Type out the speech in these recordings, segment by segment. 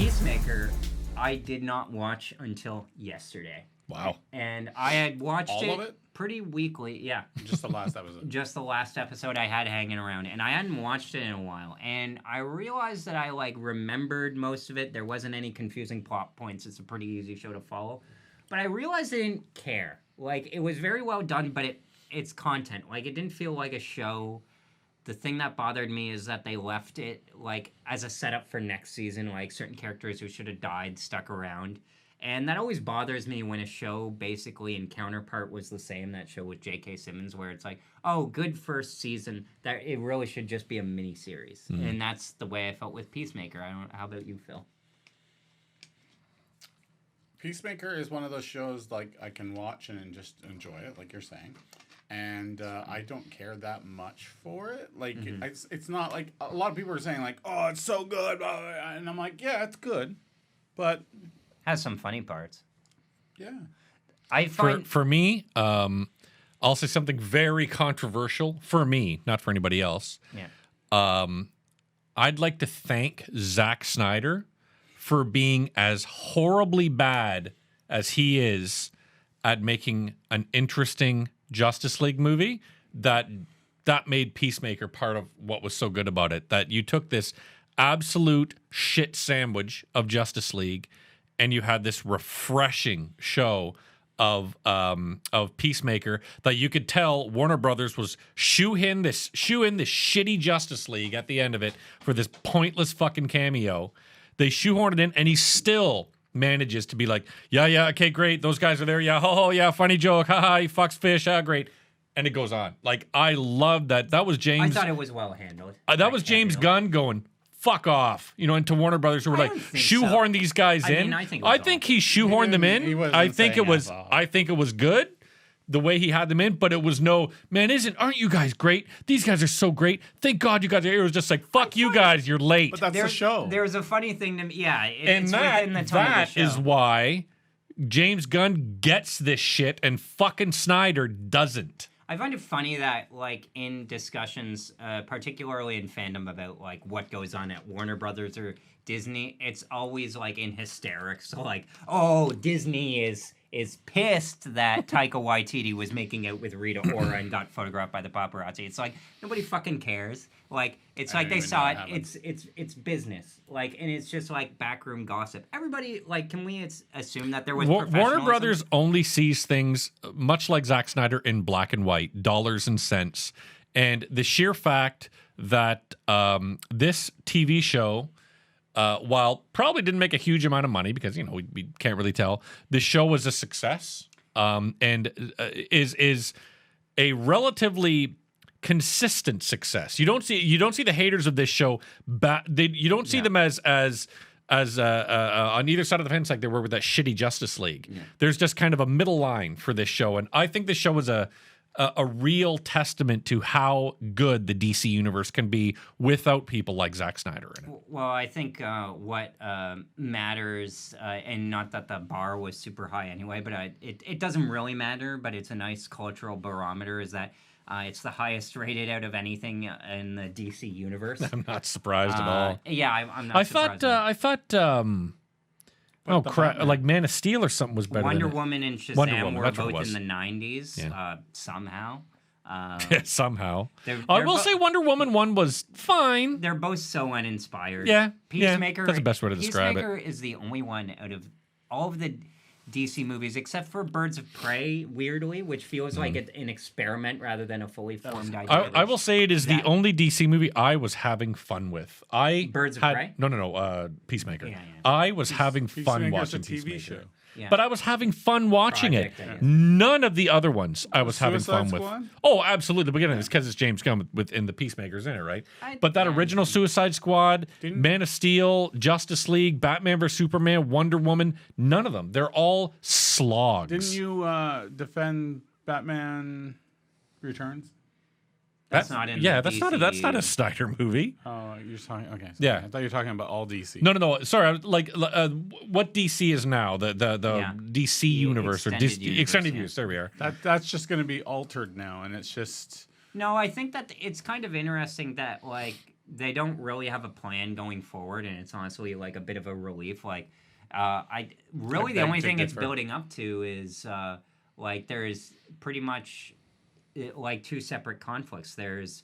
Peacemaker, I did not watch until yesterday. Wow. And I had watched All of it? pretty weekly. Yeah. Just the last episode. Just the last episode I had hanging around. And I hadn't watched it in a while. And I realized that I, remembered most of it. There wasn't any confusing plot points. It's a pretty easy show to follow. But I realized I didn't care. It was very well done, but it's content. It didn't feel like a show. The thing that bothered me is that they left it, as a setup for next season. Certain characters who should have died stuck around. And that always bothers me when a show basically in counterpart was the same. That show with J.K. Simmons, where it's good first season. That it really should just be a mini series. Mm. And that's the way I felt with Peacemaker. How about you, Phil? Peacemaker is one of those shows I can watch and just enjoy it, like you're saying. And I don't care that much for it. It's not like a lot of people are saying oh, it's so good, and I'm yeah, it's good, but has some funny parts. Yeah, I find for me, I'll say something very controversial for me, not for anybody else. Yeah. I'd like to thank Zack Snyder for being as horribly bad as he is at making an interesting Justice League movie that made Peacemaker part of what was so good about it. That you took this absolute shit sandwich of Justice League and you had this refreshing show of Peacemaker that you could tell Warner Brothers was shoe in this shitty Justice League at the end of it for this pointless fucking cameo. They shoehorned it in, and he still manages to be yeah, okay, great, those guys are there, yeah, yeah, funny joke, haha, he fucks fish, great, and it goes on. I love that. That was James. I thought it was well handled. That was James Gunn going, fuck off, into Warner Brothers, who were shoehorn these guys in. I think he shoehorned them in. I think it was good the way he had them in, but it was aren't you guys great? These guys are so great. Thank God you guys are here. It was just fuck you guys, you're late. But that's the show. There's a funny thing to me. Yeah, it's within the tone of the show. Is why James Gunn gets this shit and fucking Snyder doesn't. I find it funny that, in discussions, particularly in fandom about, what goes on at Warner Brothers or Disney, it's always, in hysterics. So, oh, Disney is pissed that Taika Waititi was making out with Rita Ora and got photographed by the paparazzi. It's nobody fucking cares. It's they saw it. It's business. And it's just backroom gossip. Everybody, can we assume that there was Warner Brothers only sees things much like Zack Snyder in black and white, dollars and cents. And the sheer fact that this TV show, while probably didn't make a huge amount of money because we can't really tell, the show was a success, and is a relatively consistent success. You don't see the haters of this show. You don't see them as on either side of the fence like they were with that shitty Justice League. Yeah. There's just kind of a middle line for this show, and I think this show was a real testament to how good the DC universe can be without people like Zack Snyder in it. Well, I think what matters, and not that the bar was super high anyway, but it doesn't really matter, but it's a nice cultural barometer, is that it's the highest rated out of anything in the DC universe. I'm not surprised at all. Yeah, I'm not surprised. I thought oh crap! Man of Steel or something was better. Wonder Woman and Shazam were both in the 90s. Yeah. Somehow. Somehow. I will say Wonder Woman 1 was fine. They're both so uninspired. Yeah. Peacemaker. That's the best way to describe Peacemaker is the only one out of all of the DC movies, except for Birds of Prey, weirdly, which feels like an experiment rather than a fully formed idea. I will say it is the only DC movie I was having fun with. Birds of Prey? No, Peacemaker. Yeah. I was having fun watching Peacemaker. Show. Yeah. But I was having fun watching it. None of the other ones I was having fun with. Oh, absolutely. The beginning is because it's James Gunn within the Peacemakers in it, right? But that original Suicide Squad, Man of Steel, Justice League, Batman vs Superman, Wonder Woman, none of them. They're all slogs. Didn't you defend Batman Returns? That's not in. Yeah, the that's DC. not a Snyder movie. Oh, you're talking. Okay. Sorry. Yeah, I thought you were talking about all DC. No. Sorry, I was what DC is now the DC universe or DC extended universe. There we are. That's just going to be altered now, and it's just. No, I think that it's kind of interesting that they don't really have a plan going forward, and it's honestly like a bit of a relief. Like, the beg only to thing it's differ. building up to is like there's pretty much like two separate conflicts. There's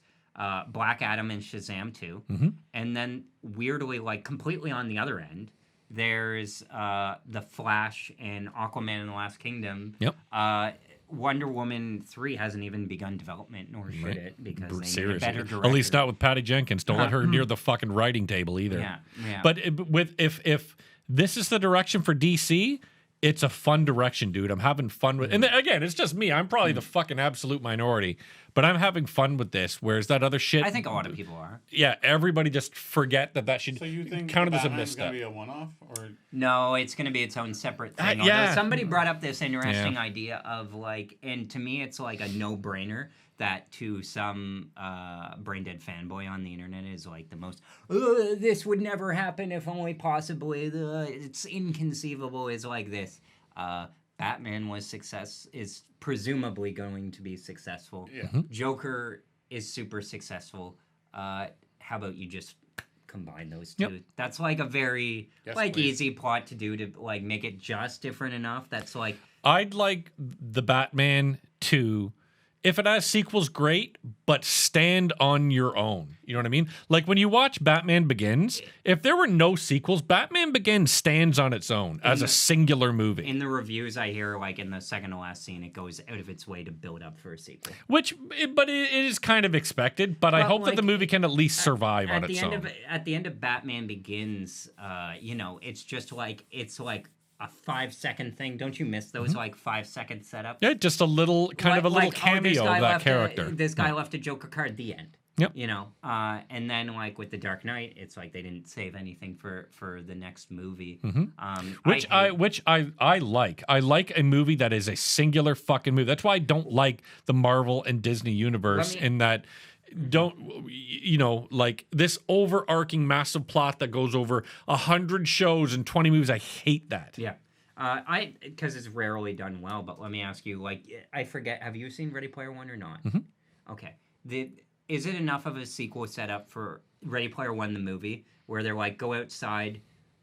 Black Adam and Shazam 2, and then weirdly, like completely on the other end, there's the Flash and Aquaman and the Last Kingdom. Yep. Wonder Woman 3 hasn't even begun development, nor should it, because they need a Seriously. better director. At least not with Patty Jenkins. Don't let her near the fucking writing table either. Yeah. But if this is the direction for DC, it's a fun direction, dude. I'm having fun with, and again, it's just me. I'm probably the fucking absolute minority, but I'm having fun with this. Whereas that other shit, I think a lot of people are. yeah, everybody just forget that should So you think count it as a Batman's misstep. gonna be a one-off, or No, it's going to be its own separate thing. yeah. Although somebody brought up this interesting idea of like, and to me, it's like a no-brainer that to some brain-dead fanboy on the internet is like the most, this would never happen if only possibly, it's inconceivable, is like this. Batman is presumably going to be successful. Yeah. Joker is super successful. How about you just combine those two? Yep. That's like a very Yes, like please. easy plot to do to like make it just different enough. That's like I'd like the Batman to, if it has sequels, great, but stand on your own. You know what I mean? Like when you watch Batman Begins, if there were no sequels, Batman Begins stands on its own as a singular movie. in the reviews I hear, like in the second to last scene, it goes out of its way to build up for a sequel. But it is kind of expected. But I hope that the like, movie can at least survive on its own. At the end of Batman Begins, it's just like a 5-second thing. Don't you miss those like 5-second setups? Yeah, just a little kind of a little cameo of that character. This guy left a Joker card. The end. Yep. And then like with the Dark Knight, it's like they didn't save anything for the next movie. Which I like. I like a movie that is a singular fucking movie. That's why I don't like the Marvel and Disney universe in that like this overarching massive plot that goes over 100 shows and 20 movies. I hate that. Yeah. Because it's rarely done well. But let me ask you, like, I forget, have you seen Ready Player One or not? Okay. Is it enough of a sequel set up for Ready Player One, the movie, where they're like, go outside,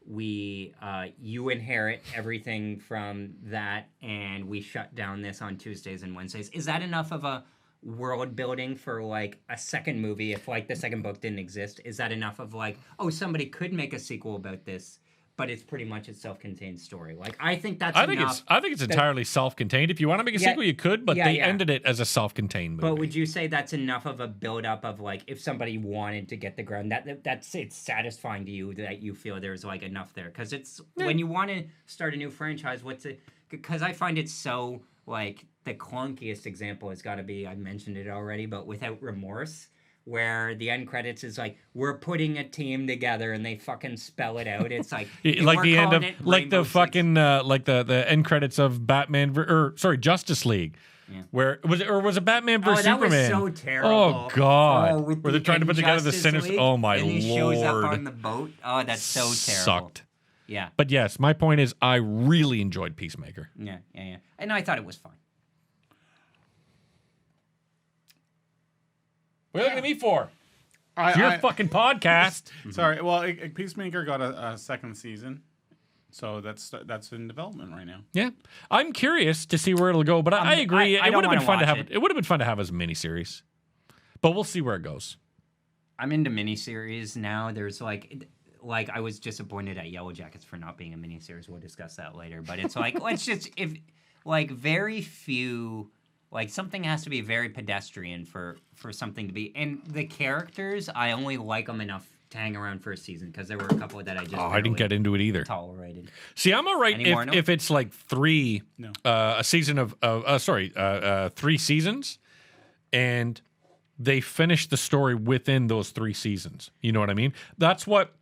you inherit everything from that, and we shut down this on Tuesdays and Wednesdays? Is that enough of a world building for like a second movie if like the second book didn't exist? Is that enough of like, oh, somebody could make a sequel about this, but it's pretty much a self-contained story? Like, I think that's enough. I think it's entirely self-contained. If you want to make a sequel, you could, but they ended it as a self-contained movie. But would you say that's enough of a build-up of like, if somebody wanted to get the ground, that's it's satisfying to you that you feel there's like enough there? Because it's when you want to start a new franchise, because I find it so like, the clunkiest example has got to be, I mentioned it already, but Without Remorse, where the end credits is like, we're putting a team together, and they fucking spell it out. It's like like the end of like the Rainbow fucking like the end credits of Justice League. Yeah. Where was it Batman versus that was Superman? so terrible. Oh god. with Where they're trying to put together the Justice sinister. League, Oh my and he lord. shows up on the boat. Oh, that's so terrible. Sucked. Yeah. But yes, my point is I really enjoyed Peacemaker. Yeah. And I thought it was fun. What are you looking at me for? I, Your fucking podcast. Sorry. Well, Peacemaker got a second season, so that's in development right now. Yeah, I'm curious to see where it'll go, but I agree. I it would don't have been wanna fun to watch have. it. It would have been fun to have as a miniseries, but we'll see where it goes. I'm into miniseries now. There's like I was disappointed at Yellow Jackets for not being a miniseries. We'll discuss that later. But it's like very few. Like, something has to be very pedestrian for something to be. And the characters, I only like them enough to hang around for a season, because there were a couple that I just I didn't get into it either. tolerated. See, I'm all right if it's like three, No. a season of 3 seasons, and they finish the story within those 3 seasons. You know what I mean? That's what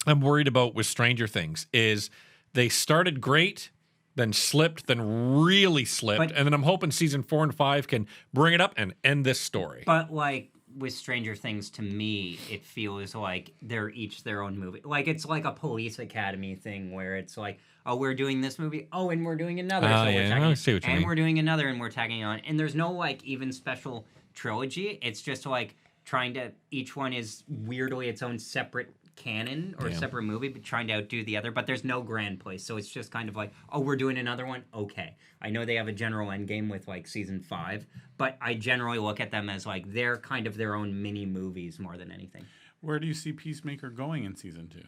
I'm worried about with Stranger Things. Is they started great, then slipped, then really slipped, and then I'm hoping season 4 and 5 can bring it up and end this story. But like with Stranger Things, to me, it feels like they're each their own movie. Like, it's like a Police Academy thing where it's like, oh, we're doing this movie, oh, and we're doing another, so we're tagging, I see what you mean. we're doing another, and we're tagging on. And there's no like even special trilogy. It's just like trying to each one is weirdly its own separate canon or separate movie, but trying to outdo the other. But there's no grand place, so it's just kind of like, oh, we're doing another one. Okay, I know they have a general end game with like season 5, but I generally look at them as like they're kind of their own mini movies more than anything. Where do you see Peacemaker going in season 2?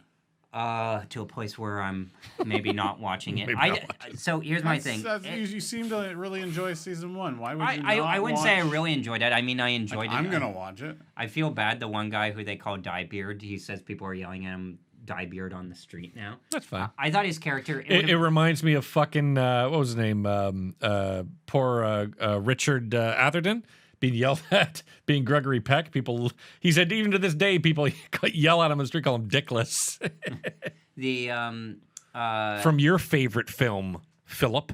To a place where I'm maybe not watching it. Maybe not watching. So here's my thing. You seem to really enjoy season 1. Why would you not I wouldn't say I watch- really enjoyed it. I mean, I enjoyed it. I'm gonna watch it. I feel bad. The one guy who they call Diebeard, he says people are yelling at him Diebeard on the street now. That's fine. I thought his character. It reminds me of fucking what was his name? Poor Richard Atherton being yelled at, being Gregory Peck. People, he said, even to this day, people yell at him on the street, call him Dickless. the From your favorite film, Philip.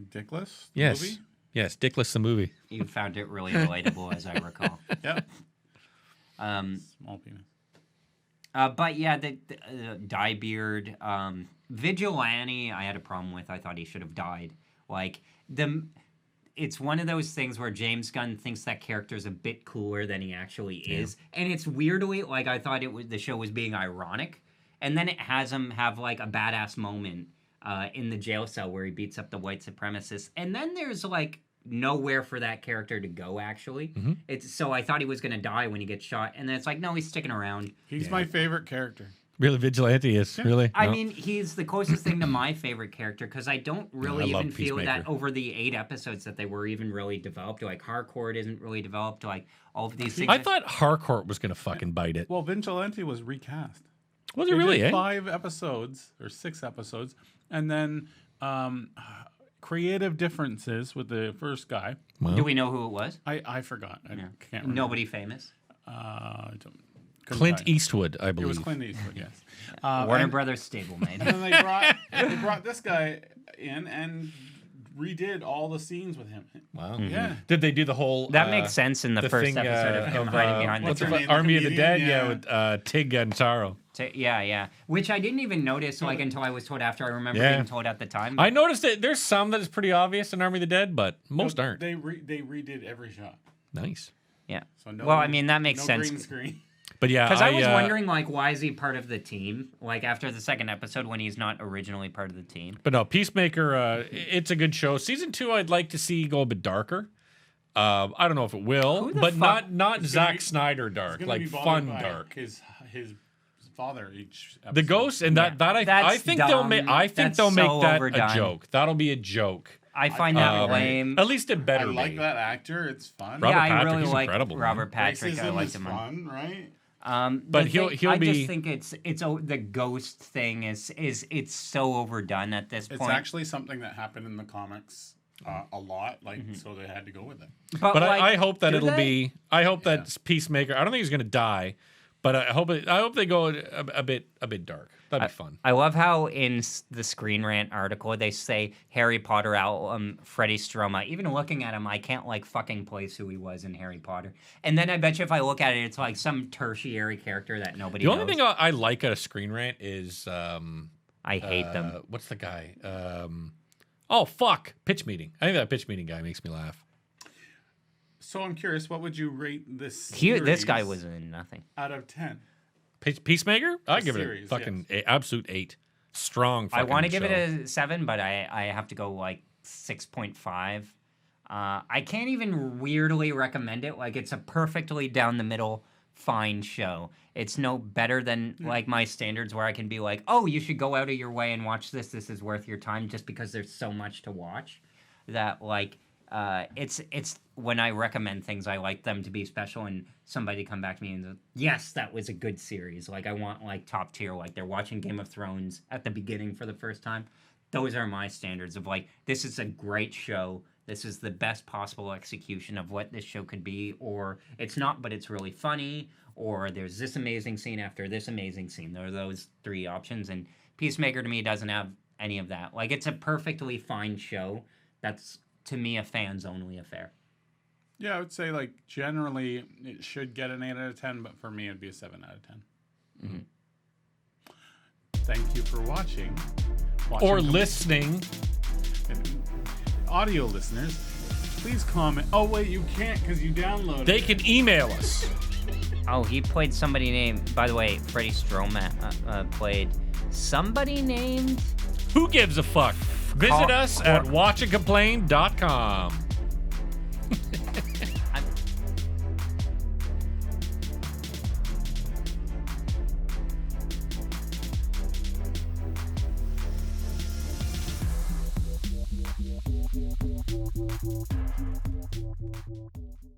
Dickless? Yes. Movie? Yes, Dickless the movie. You found it really relatable, as I recall. Yep. Small penis. But yeah, the Diebeard, Vigilante, I had a problem with. I thought he should have died. Like it's one of those things where James Gunn thinks that character's a bit cooler than he actually is, and it's weirdly like I thought the show was being ironic, and then it has him have like a badass moment in the jail cell where he beats up the white supremacists, and then there's like nowhere for that character to go. Actually, it's so I thought he was gonna die when he gets shot, and then it's like no, he's sticking around. He's my favorite character. Really, Vigilante is really. I No. mean, he's the closest thing to my favorite character because I don't really I love even feel that Peacemaker. over the 8 episodes that they were even really developed. Like Harcourt isn't really developed. Like all of these things. I thought Harcourt was gonna fucking bite it. Well, Vigilante was recast. Was it They really? did Eh? 5 episodes or 6 episodes, and then creative differences with the first guy. Do we know who it was? I forgot. I can't remember. Nobody famous. I don't- couldn't Clint tell you. Eastwood, I It was believe. Clint Eastwood. Yes. Warner and- Brothers stablemate. And then they brought this guy in and redid all the scenes with him. Wow. Yeah. Did they do the whole? That makes sense in the first thing, episode of him hiding behind what's the her the name? Army of the Comedian? Dead? Yeah, Yeah. with Tig and Taro. Yeah. Which I didn't even notice like until I was told after. I remember Yeah. being told at the time. I noticed that there's some that is pretty obvious in Army of the Dead, but most aren't. They redid every shot. Nice. Yeah. So no, Well, I mean that makes no sense. green screen. But yeah, Because I was wondering, like, why is he part of the team? Like, after the second episode, when he's not originally part of the team. But no, Peacemaker. It's a good show. Season 2, I'd like to see go a bit darker. I don't know if it will, Who the but fuck- not It's Zack gonna be- Snyder He's dark, gonna like be bothered fun by dark. His father each episode. The ghost and that I That's think they'll make. dumb. I think That's they'll make so that overdone. a joke. That'll be a joke. I find that lame. At least it I better like be. that actor. It's fun. Robert Yeah, I Patrick, really he's like incredible, man. Robert Patrick. I Racism liked is him. fun, right? But The he'll I be- just think it's the ghost thing is it's so overdone at this It's point. actually something that happened in the comics a lot, like so they had to go with it. But like, I hope that do it'll they? be. I hope that Peacemaker. I don't think he's gonna die, but I hope they go a bit dark. That'd be fun. I love how in the Screen Rant article they say Harry Potter album Freddie Stroma. Even looking at him, I can't like fucking place who he was in Harry Potter. And then I bet you if I look at it, it's like some tertiary character that nobody The knows. only thing I like at a Screen Rant is I hate them. What's the guy? Oh fuck! Pitch meeting. I think that pitch meeting guy makes me laugh. So I'm curious, what would you rate this? This guy series was in nothing. out of 10. Peacemaker? I give series, it a fucking absolute 8. Strong. I want to give show. it a 7, but I have to go like 6.5. I can't even weirdly recommend it. Like it's a perfectly down the middle fine show. It's no better than like my standards where I can be like, oh, you should go out of your way and watch this. This is worth your time just because there's so much to watch that like it's when I recommend things, I like them to be special and somebody come back to me and yes, that was a good series. Like I want like top tier, like they're watching Game of Thrones at the beginning for the first time. Those are my standards of like, this is a great show. This is the best possible execution of what this show could be, or it's not, but it's really funny, or there's this amazing scene after this amazing scene. There are those 3 options, and Peacemaker to me doesn't have any of that. Like it's a perfectly fine show. That's to me a fans only affair. Yeah, I would say like generally it should get an 8 out of 10, but for me it'd be a 7 out of 10. Thank you for watching Or listening. audio listeners, please comment. Oh wait, you can't because you downloaded. They can email us. Oh, he played somebody named. By the way, Freddie Strowman played somebody named. Who gives a fuck? Visit us at watchandcomplain.com.